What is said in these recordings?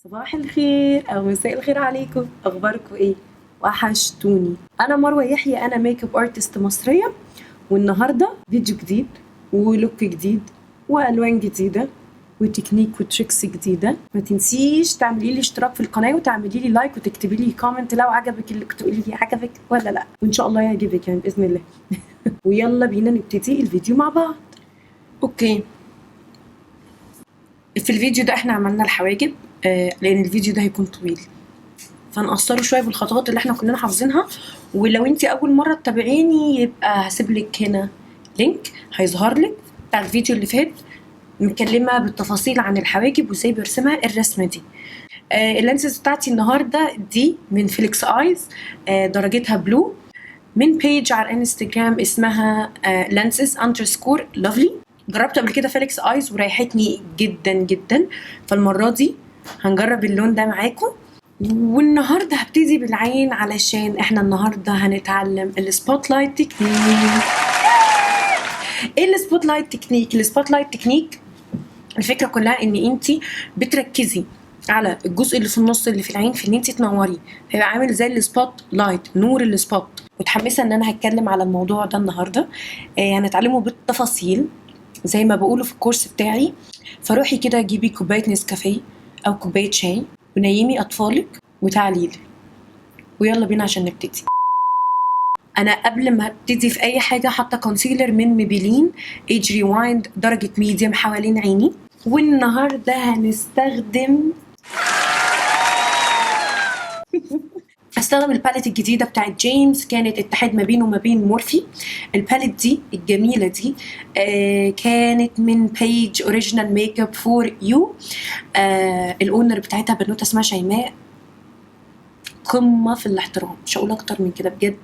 صباح الخير او مساء الخير عليكم، اخباركم ايه؟ وحشتوني. انا مروه يحيى، انا ميك اب ارتست مصريه، والنهارده فيديو جديد ولوك جديد والوان جديده وتكنيك وتريكس جديده. ما تنسيش تعملي لي اشتراك في القناه وتعملي لي لايك وتكتبي لي كومنت لو عجبك، اللي تقولي لي عجبك ولا لا، وان شاء الله يعجبك يعني باذن الله. ويلا بينا نبتدي الفيديو مع بعض. اوكي، في الفيديو ده احنا عملنا الحواجب، لان الفيديو ده هيكون طويل فهنقصره شويه بالخطوات اللي احنا كلنا حافظينها. ولو انت اول مره تتابعيني يبقى هسيبلك هنا لينك هيظهر لك بتاع الفيديو اللي فات، متكلمه بالتفاصيل عن الحواجب وازاي برسمها الرسمه دي. اللانسز بتاعتي النهارده دي من فيليكس ايز، درجتها بلو، من بيج على الانستجرام اسمها لانسز اندرسكور لافلي. جربت قبل كده فيليكس ايز وريحتني جدا جدا، فالمره دي هنجرب اللون ده معاكم. والنهارده هبتدي بالعين علشان احنا النهارده هنتعلم السبوت لايت تكنيك. ايه السبوت لايت تكنيك؟ السبوت لايت تكنيك الفكره كلها ان انت بتركزي على الجزء اللي في النص اللي في العين في ان انت تنوريه، هيبقى عامل زي السبوت لايت، نور السبوت. متحمسه ان انا هتكلم على الموضوع ده النهارده، هنتعلمه بالتفاصيل زي ما بقوله في الكورس بتاعي. فروحي كده جيبي كوبايه نسكافيه او كوبايه شاي ونيمي اطفالك وتعالي لي، ويلا بينا عشان نبتدي. انا قبل ما ابتدي في اي حاجه حاطه كونسيلر من ميبيلين ايج ريوايند درجه ميديوم حوالين عيني. والنهارده هستخدم الباليت الجديده بتاعت جيمس، كانت اتحاد ما بينه وما بين مورفي. الباليت دي الجميله دي كانت من بيج اوريجينال ميك اب فور يو. الاونر بتاعتها بنوته اسمها شيماء، قمه في الاحترام، مش هقول اكتر من كده بجد.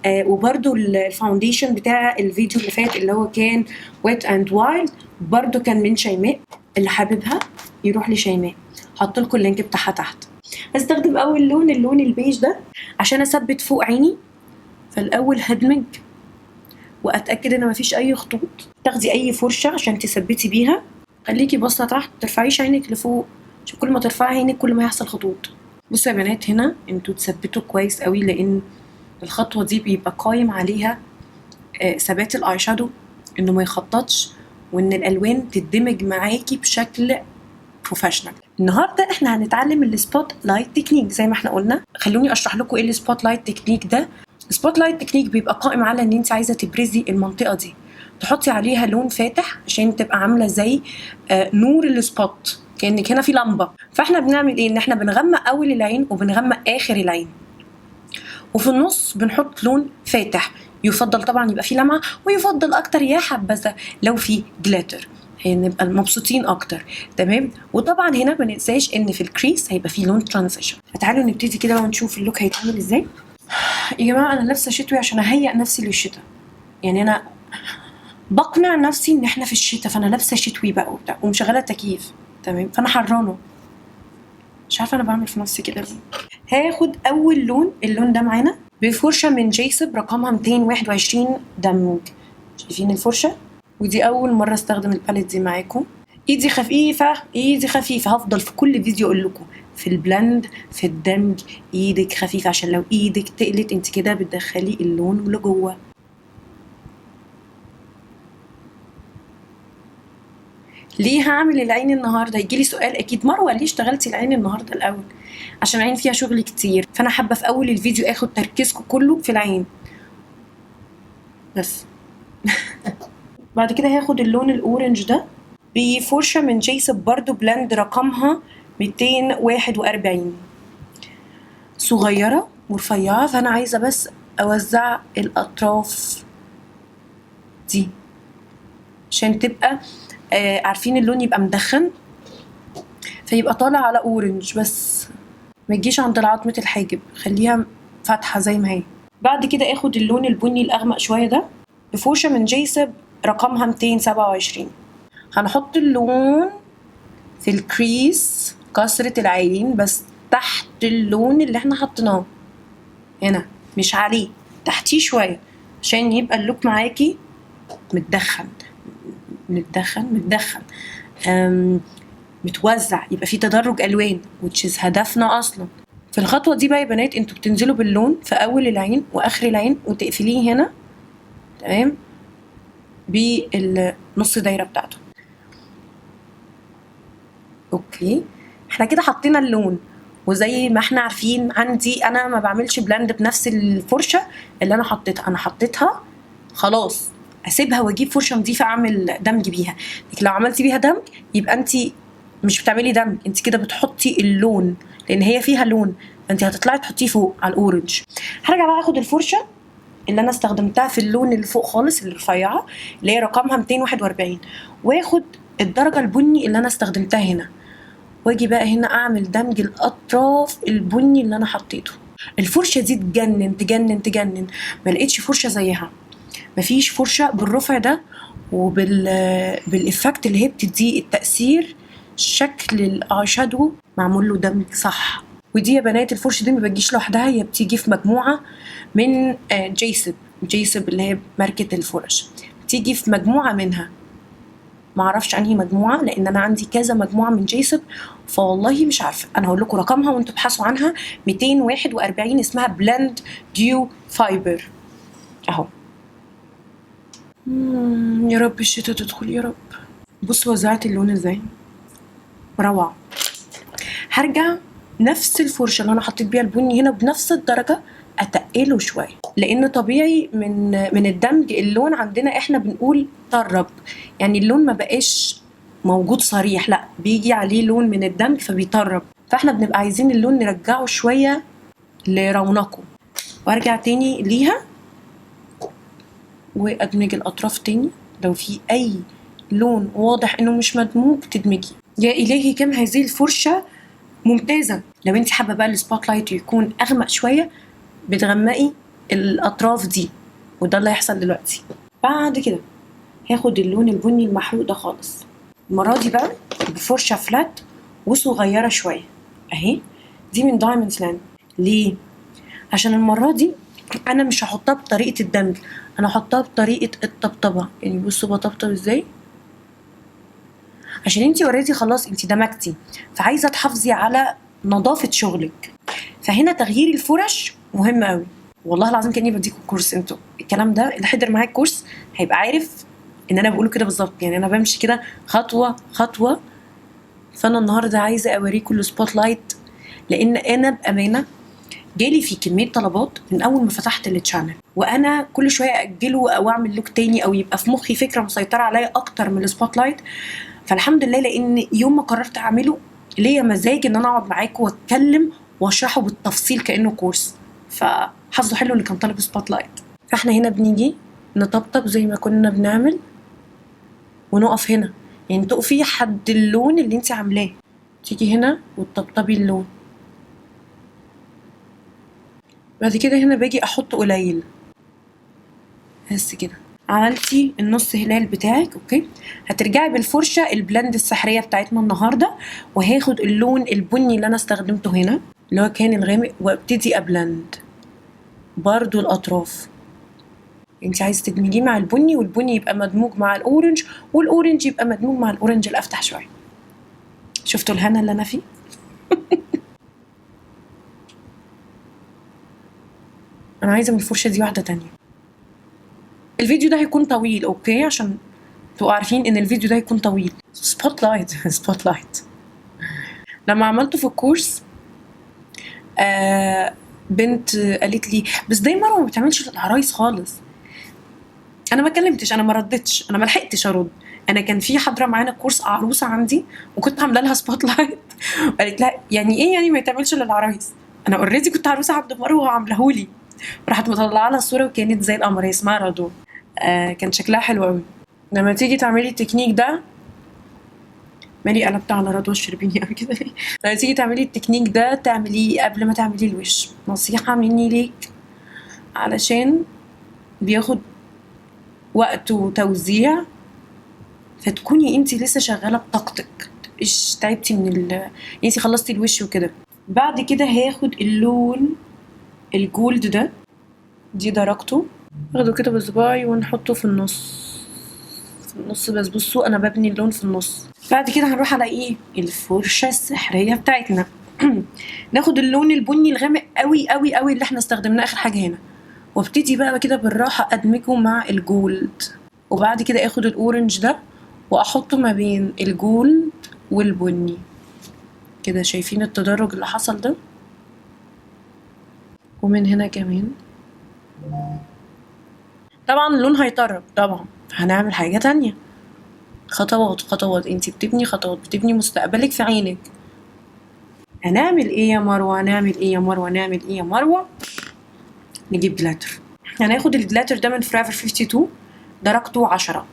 وبرده الفاونديشن بتاع الفيديو اللي فات اللي هو كان ويت اند وايلد برده كان من شيماء، اللي حاببها يروح لشيماء، هحط لكم اللينك بتاعها تحت. هستخدم اول لون اللون البيج ده عشان اثبت فوق عيني. فالاول هدمج واتاكد ان مفيش اي خطوط. تاخدي اي فرشه عشان تثبتي بيها، خليكي باصه تحت، ترفعيش عينك لفوق عشان كل ما ترفعي عينك كل ما يحصل خطوط. بصوا يا بنات، هنا انتوا تثبتوا كويس قوي لان الخطوه دي بيبقى قايم عليها ثبات الاي شادو، انه ما يخططش وان الالوان تدمج معاكي بشكل بروفيشنال. النهارده احنا هنتعلم السبوت لايت تكنيك زي ما احنا قلنا. خلوني اشرح لكم ايه السبوت لايت تكنيك ده. السبوت لايت تكنيك بيبقى قائم على ان انت عايزه تبرزي المنطقه دي، تحطي عليها لون فاتح عشان تبقى عامله زي نور السبوت، كانك هنا في لمبه. فاحنا بنعمل ايه؟ ان احنا بنغمق اول العين وبنغمق اخر العين، وفي النص بنحط لون فاتح. يفضل طبعا يبقى فيه لمعه، ويفضل اكتر يا حبذا لو في جلاتر، نبقى مبسوطين اكتر. تمام. وطبعا هنا ما ننساش ان في الكريس هيبقى فيه لون ترانزيشن. فتعالوا نبتدي كده ونشوف اللوك هيتعمل ازاي. يا جماعه انا لابسه شتوي عشان اهيئ نفسي للشتاء، يعني انا بقنع نفسي ان احنا في الشتاء، فانا لابسه شتوي بقى وبتاع ومشغله التكييف. تمام. فانا حرانه، مش عارفه انا بعمل في نفسي كده ليه. هاخد اول لون، اللون ده معانا بفرشه من جيسب رقمها 221 دمج. شايفين الفرشه؟ ودي اول مره استخدم الباليت دي معاكم. ايدي خفيفه، ايدي خفيفه. هفضل في كل فيديو اقول لكم في البلند في الدمج ايدك خفيفه، عشان لو ايدك تقلت انت كده بتدخلي اللون لجوه. ليه هعمل العين النهارده؟ يجيلي سؤال اكيد، مروه ليه اشتغلتي العين النهارده الاول؟ عشان العين فيها شغل كتير، فانا حابه في اول الفيديو اخد تركيزكم كله في العين بس. بعد كده هاخد اللون الاورنج ده بفرشه من جيسب برضو بلند رقمها 241، صغيره ورفيعه. فانا عايزه بس اوزع الاطراف دي عشان تبقى عارفين اللون يبقى مدخن، فيبقى طالع على اورنج بس ما تجيش عند عظمه الحاجب، خليها فاتحه زي ما هي. بعد كده اخد اللون البني الاغمق شويه ده بفرشه من جيسب رقمها 227. هنحط اللون في الكريس كسرة العين بس تحت اللون اللي احنا حطيناه هنا، مش عليه، تحتيه شويه عشان يبقى اللوك معاكي متدخن. بتوزع، يبقى في تدرج الوان which is هدفنا اصلا. في الخطوه دي بقى يا بنات انتوا بتنزلوا باللون في اول العين واخر العين وتقفليه هنا تمام بالنص دايره بتاعته. اوكي احنا كده حطينا اللون، وزي ما احنا عارفين عندي انا ما بعملش بلاند بنفس الفرشه اللي انا حطيتها، انا حطيتها خلاص اسيبها واجيب فرشه نظيفه اعمل دمج بيها. لكن لو عملتي بيها دمج يبقى انت مش بتعملي دمج، انت كده بتحطي اللون لان هي فيها لون، انت هتطلعي تحطيه فوق على الاورنج. هرجع بقى اخد الفرشه اللي انا استخدمتها في اللون اللي فوق خالص الرفيعه اللي هي رقمها 241 واخد الدرجه البني اللي انا استخدمتها هنا، واجي بقى هنا اعمل دمج الاطراف البني اللي انا حطيته. الفرشه دي تجنن تجنن تجنن، ما لقيتش فرشه زيها، مفيش فرشه بالرفع ده بالافكت اللي هي بتديه التاثير، شكل الاي شادو معمول له دمج صح. ودي يا بنات الفرشه دي ما بتجيش لوحدها، هي بتيجي في مجموعه من جيسب اللي هي ماركه الفرش، بتيجي في مجموعه منها، معرفش انهي مجموعه لان انا عندي كذا مجموعه من جيسب فوالله مش عارفه. انا هقول لكم رقمها وانتوا ابحثوا عنها، 241 اسمها بلند ديو فايبر اهو. يا رب الشتا تدخل يا رب. بصوا وزعت اللون ازاي روعه. هرجع نفس الفرشه اللي انا حطيت بيها البني هنا بنفس الدرجه اتقله شويه، لان طبيعي من الدمج اللون عندنا احنا بنقول طرب، يعني اللون ما بقاش موجود صريح، لا بيجي عليه لون من الدمج فبيطرب، فاحنا بنبقى عايزين اللون نرجعه شويه لرونقه. وارجع تاني ليها وادمج الاطراف تاني، لو في اي لون واضح انه مش مدموج تدمجي. يا الهي كم هذه الفرشه ممتازه. لو انت حابه بقى السبوت لايت يكون اغمق شويه بتغمقي الاطراف دي، وده اللي هيحصل دلوقتي. بعد كده هاخد اللون البني المحروق ده خالص، المره دي بقى بفرشه فلات وصغيره شويه اهي، دي من دايموند لاند. ليه؟ عشان المره دي انا مش هحطها بطريقه الدمج، انا هحطها بطريقه الطبطبه، يعني بصوا بطبطب ازاي، عشان انتي اوريدي خلاص انتي دمجتي فعايزه تحافظي على نظافه شغلك. فهنا تغيير الفرش مهم قوي، والله العظيم كاني بديكوا كورس. انتوا الكلام ده اللي حضر معايا الكورس هيبقى عارف ان انا بقوله كده بالظبط، يعني انا بمشي كده خطوه خطوه. فانا النهارده عايزه اوريكم السبوت لايت، لان انا بامانه جالي في كميه طلبات من اول ما فتحت التشانل، وانا كل شويه اجله او اعمل لوك تاني او يبقى في مخي فكره مسيطره عليا اكتر من السبوت لايت. فالحمد لله لان يوم ما قررت اعمله ليا مزاج ان انا اقعد معاكم واتكلم واشرحه بالتفصيل كانه كورس، فحظه حلو اللي كان طالب سبوت لايت. فاحنا هنا بنيجي نطبطب زي ما كنا بنعمل ونقف هنا، يعني تقفي حد اللون اللي انت عاملاه، تيجي هنا وتطبطبي اللون. بعد كده هنا باجي احط قليل بس كده، عملتي النص هلال بتاعك. اوكي هترجعي بالفرشه البلند السحريه بتاعتنا النهارده، وهاخد اللون البني اللي انا استخدمته هنا اللي هو كان الغامق وابتدي ابلند برضو الاطراف. انت عايزه تدمجيه مع البني والبني يبقى مدموج مع الاورنج والاورنج يبقى مدموج مع الاورنج الافتح شويه. شفتوا الهنا اللي انا فيه؟ انا عايزه من الفرشه دي واحده تانية. الفيديو ده هيكون طويل اوكي عشان تبقوا عارفين ان الفيديو ده هيكون طويل. سبوت لايت سبوت لايت. لما عملته في الكورس بنت قالت لي بس دايما مروه ما بتعملش للعرايس خالص. انا ما كلمتش، انا ما ردتش، انا ما لحقتش ارد. انا كان في حضره معانا كورس عروسه عندي وكنت عامله لها سبوت لايت قالت لها يعني ايه يعني ما يتعملش للعرايس؟ انا اوريدي كنت عروسه عبد مروه وعاملهولي. راحت مطلعه لها الصوره وكانت زي القمر، هي اسمها رضوى. كان شكلها حلو قوي. لما تيجي تعملي التكنيك ده، مالي قلبت على رضوى الشربيني قوي كده ليه؟ لما تيجي تعملي التكنيك ده تعمليه قبل ما تعملي الوش، نصيحه مني ليك، علشان بياخد وقت وتوزيع، فتكوني انتي لسه شغاله بطاقتك، متبقيش تعبتي انتي خلصتي الوش وكده. بعد كده هاخد اللون الجولد ده، دي درجته، اخده كده بصباعي ونحطه في النص في النص، بس بصوا انا ببني اللون في النص. بعد كده هنروح على ايه؟ الفرشه السحريه بتاعتنا. ناخد اللون البني الغامق قوي قوي قوي اللي احنا استخدمناه اخر حاجه هنا، وابتدي بقى كده بالراحه ادمجه مع الجولد. وبعد كده اخد الاورنج ده واحطه ما بين الجولد والبني كده. شايفين التدرج اللي حصل ده؟ ومن هنا كمان طبعا اللون هيطرب، طبعا هنعمل حاجة تانية. خطوات خطوات، انتي بتبني خطوات، بتبني مستقبلك في عينك. هنعمل ايه يا مروة؟ هنعمل ايه يا مروة؟ نعمل ايه يا مروة؟ نجيب جلاتر. هناخد الجلاتر ده من فرايفر 52 درجته 10،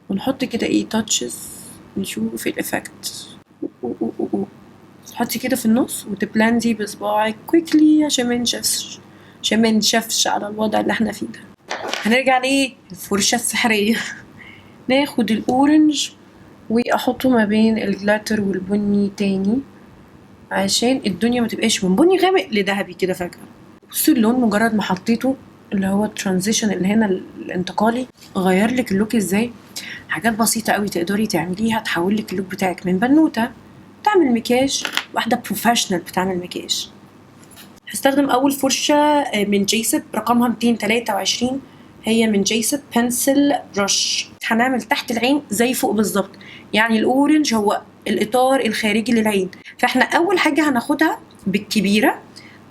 ونحط كده ايه تاتشز نشوف الافكت. تحطي كده في النص وتبلاندي بصباعك كويكلي عشان ما نشفش على الوضع اللي احنا فيه ده. هنرجع ليه؟ الفرشة السحرية. ناخد الاورنج واحطه ما بين الجلاتر والبني تاني عشان الدنيا ما تبقاش من بني غامق لذهبي كده فجأة. بصوا اللون مجرد ما حطيته اللي هو الترانزيشن اللي هنا الانتقالي غير لك اللوك ازاي. حاجات بسيطة قوي تقدري تعمليها تحول لك اللوك بتاعك من بنوتة بتعمل مكياج واحدة بروفيشنال بتعمل مكياج. هستخدم اول فرشة من جيسب رقمها 223، هي من جيسب بنسل برش. هنعمل تحت العين زي فوق بالظبط، يعني الاورنج هو الاطار الخارجي للعين، فاحنا اول حاجة هناخدها بالكبيرة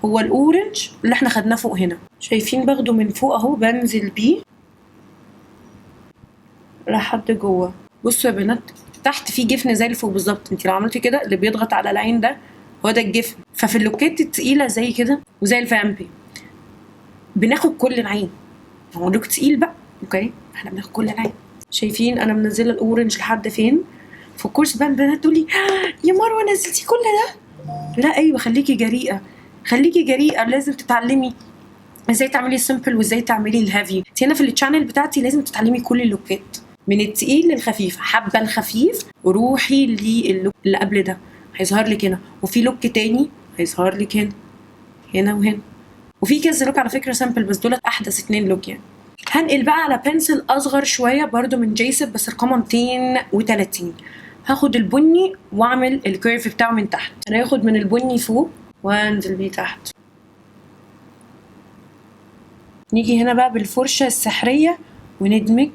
هو الاورنج اللي احنا خدناه فوق هنا. شايفين باخده من فوق اهو، بنزل بيه لحد جوه. بصوا يا بنات تحت في جفن زي اللي فوق بالظبط، انت لو عملتي كده اللي بيضغط على العين ده هو ده الجفن. ففي اللوكات التقيله زي كده وزي الفامبي بناخد كل العين، هو لوك تقيل بقى اوكي، احنا بناخد كل العين. شايفين انا منزله الاورنج لحد فين في الكورس بقى. البنات تقولي يا مروه نزلتي كل ده؟ لا ايوه، خليكي جريئه، خليكي جريئه، لازم تتعلمي ازاي تعملي السمبل وازاي تعملي الهافي. هنا في التشانل بتاعتي لازم تتعلمي كل اللوكات من التقيل للخفيف. حابه الخفيف وروحي للوك اللي قبل ده هيظهر لك هنا، وفي لوك تاني هيظهر لك هنا هنا وهنا، وفي كذا لوك على فكره سامبل بس دول احدث 2 لوك يعني. هنقل بقى على بنسل اصغر شويه برده من جيسب بس رقمها 230. هاخد البني واعمل الكيرف بتاعه من تحت. انا هاخد من البني فوق وانزل بيه تحت. نيجي هنا بقى بالفرشه السحريه وندمج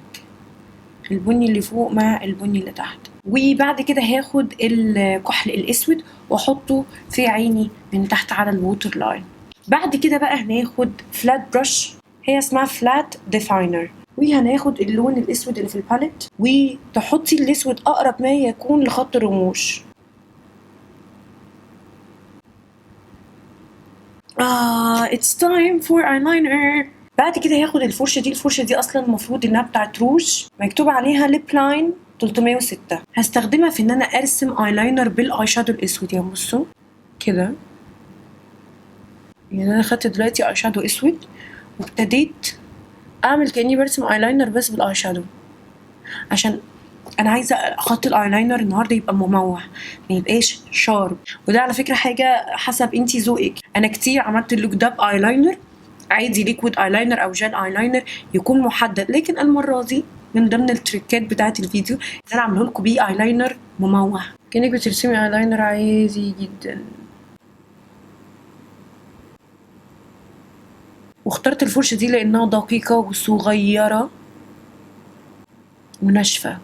البني اللي فوق مع البني اللي تحت. وبعد كده هاخد الكحل الاسود واحطه في عيني من تحت على الووتر لاين. بعد كده بقى هناخد فلات برش، هي اسمها فلات ديفاينر، وهناخد اللون الاسود اللي في الباليت وتحطي الاسود اقرب ما يكون لخط الرموش. it's time for eyeliner. بعد كده هاخد الفرشة دي اصلا المفروض انها بتاعت روج مكتوب عليها ليب لاين 306. هستخدمها في ان انا ارسم ايلاينر بالاي شادو الاسود. يا بصوا كده، يعني انا خدت دلوقتي اي شادو اسود وابتديت اعمل كاني برسم ايلاينر بس بالاي شادو، عشان انا عايزه خط الايلاينر النهارده يبقى مموح ما يبقاش شارب. وده على فكره حاجه حسب انتي ذوقك. انا كتير عملت اللوك ده بايلاينر عادي ليكويد ايلاينر او جel ايلاينر يكون محدد، لكن المره دي من ضمن التريكات بتاعه الفيديو ان انا اعمله لكم بيه ايلاينر مموح كانك بترسمي ايلاينر عادي جدا. واخترت الفرشه دي لانها دقيقه وصغيره وناشفه.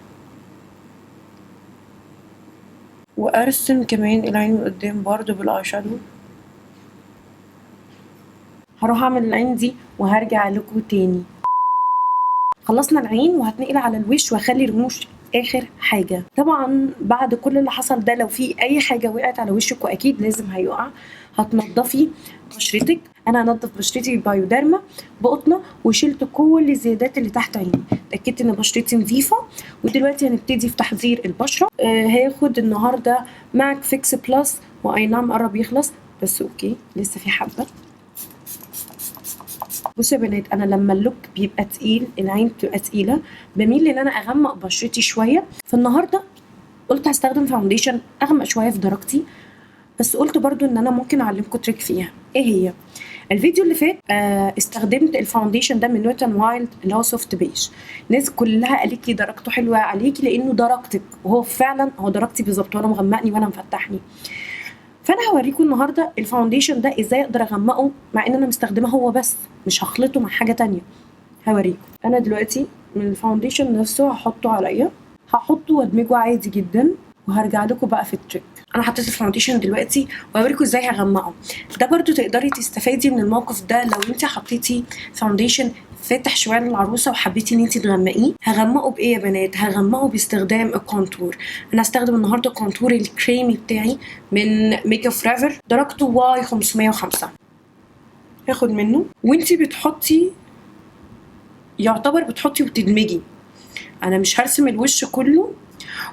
وارسم كمان العين من قدام برضو بالاي شادو. هروح اعمل العين دي وهرجع لكم تاني. خلصنا العين وهتنقل على الوش واخلي رموش اخر حاجه. طبعا بعد كل اللي حصل ده لو في اي حاجه وقعت على وشك واكيد لازم هيقع، هتنضفي بشرتك. انا هنضف بشرتي بايوديرما بقطنه وشلت كل الزيادات اللي تحت عيني، اتاكدت ان بشرتي نظيفه. ودلوقتي هنبتدي في تحضير البشره. هاخد النهارده ماك فيكس بلس، واي نعم قرب يخلص بس اوكي لسه في حبه. بصوا يا بنات، انا لما اللوك بيبقى تقيل العين بتبقى تقيله بميل ان انا اغمق بشرتي شويه. فالنهارده قلت هستخدم فاونديشن اغمق شويه في درجتي، بس قلت برضو ان انا ممكن اعلمكم تريك فيها. ايه هي؟ الفيديو اللي فات استخدمت الفاونديشن ده من ويت اند وايلد اللي هو سوفت بيج. الناس كلها قالت لي درجته حلوه عليكي لانه درجتك، وهو فعلا هو درجتي بالظبط، ولا مغمقني ولا مفتحني. فانا هوريكم النهارده الفاونديشن ده ازاي اقدر اغمقه مع ان انا مستخدمه هو بس، مش هخلطه مع حاجه تانية. هوريكم انا دلوقتي من الفاونديشن نفسه هحطه عليا، هحطه وادمجه عادي جدا، وهرجع لكم بقى في التريك. انا حطيت الفاونديشن دلوقتي وهوريكم ازاي هغمقه. ده برضو تقدري تستفادي من الموقف ده لو انت حطيتي فاونديشن فاتح شويه للعروسه وحبيتي ان انت تغمقيه. هغمقه بايه يا بنات؟ هغمقه باستخدام الكونتور. انا هستخدم النهارده الكونتور الكريمي بتاعي من ميك اب فريفر، درجته واي 505. هاخد منه وانت بتحطي، يعتبر بتحطي وتدمجي. انا مش هرسم الوش كله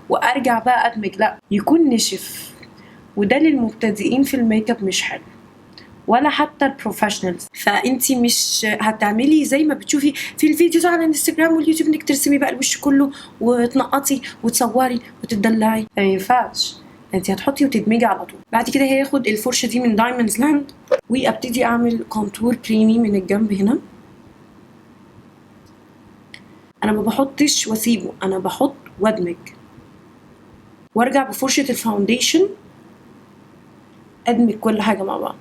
وارجع بقى ادمج، لا، يكون نشف، وده للمبتدئين في الميك اب مش حلو، ولا حتى البروفيشنالز. فانتي مش هتعملي زي ما بتشوفي في الفيديوز على الانستجرام واليوتيوب انك ترسمي بقى الوش كله وتنقطي وتصوري وتدلعي، ما ينفعش. انتي هتحطي وتدمجي على طول. بعد كده هاخد الفرشه دي من دايموندز لاند وابتدي اعمل كونتور كريمي من الجنب هنا. انا ما بحطش واسيبه، انا بحط وادمج، وارجع بفرشه الفاونديشن ادمج كل حاجه مع بعض.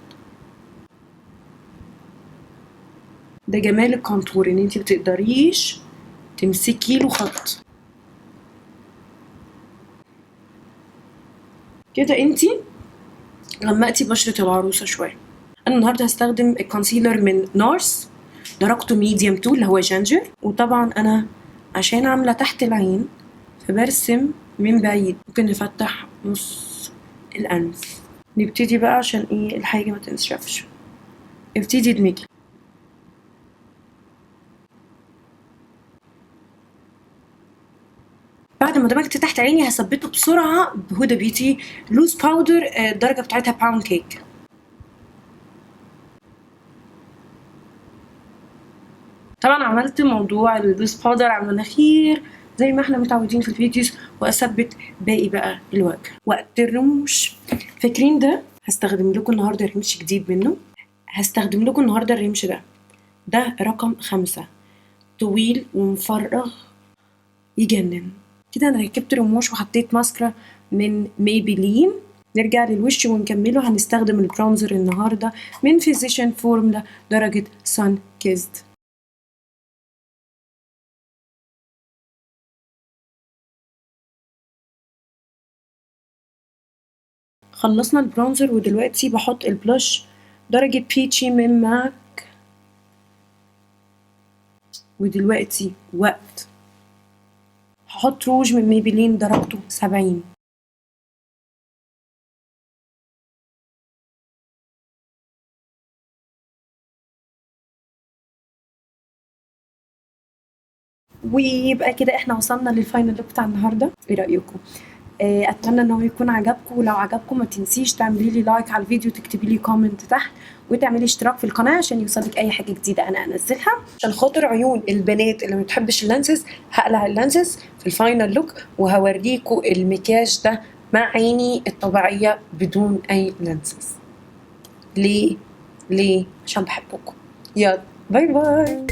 ده جمال الكونتور، ان انتي بتقدريش تمسكي له خط كده. انتي غمقتي بشرة العروسة شوية. انا النهاردة هستخدم الكونسيلر من نارس، درجته ميديوم 2 اللي هو جينجر. وطبعا انا عشان عاملة تحت العين فبرسم من بعيد، ممكن نفتح نص الانف. نبتدي بقى عشان ايه الحاجة ما تنشفش. ابتدي ادمجي. بعد ما دمجت تحت عيني هثبته بسرعة بهدى بيوتي لوز باودر، الدرجة بتاعتها باوند كيك. طبعا عملت موضوع اللوز باودر على المناخير زي ما احنا متعودين في الفيديوز، واثبت باقي بقى الوجه. وقت الرموش، فاكرين ده؟ هستخدم لكم النهارده رمش جديد منه. هستخدم لكم النهارده الرمش ده رقم 5، طويل ومفرغ يجنن. كده انا ركبت رموش وحطيت ماسكرا من ميبلين. نرجع للوش ونكمله. هنستخدم البرونزر النهارده من فيزيشن فورمولا درجة سان كيزد. خلصنا البرونزر ودلوقتي بحط البلوش درجة بيتشي من ماك. ودلوقتي وقت هحط روج من ميبلين درجته 70. ويبقى كده احنا وصلنا للفاينل لوك بتاع النهارده. ايه رايكم؟ اتمنى ان هو يكون عجبكم، ولو عجبكم ما تنسيش تعملي لي لايك على الفيديو، تكتبي لي كومنت تحت، وتعملي اشتراك في القناه عشان يوصلك اي حاجه جديده انا انزلها. عشان خاطر عيون البنات اللي ما بتحبش اللانسز هقلع اللانسز في الفاينل لوك، وهوريكم المكياج ده مع عيني الطبيعيه بدون اي لانسز. ليه عشان بحبكم. يلا باي باي.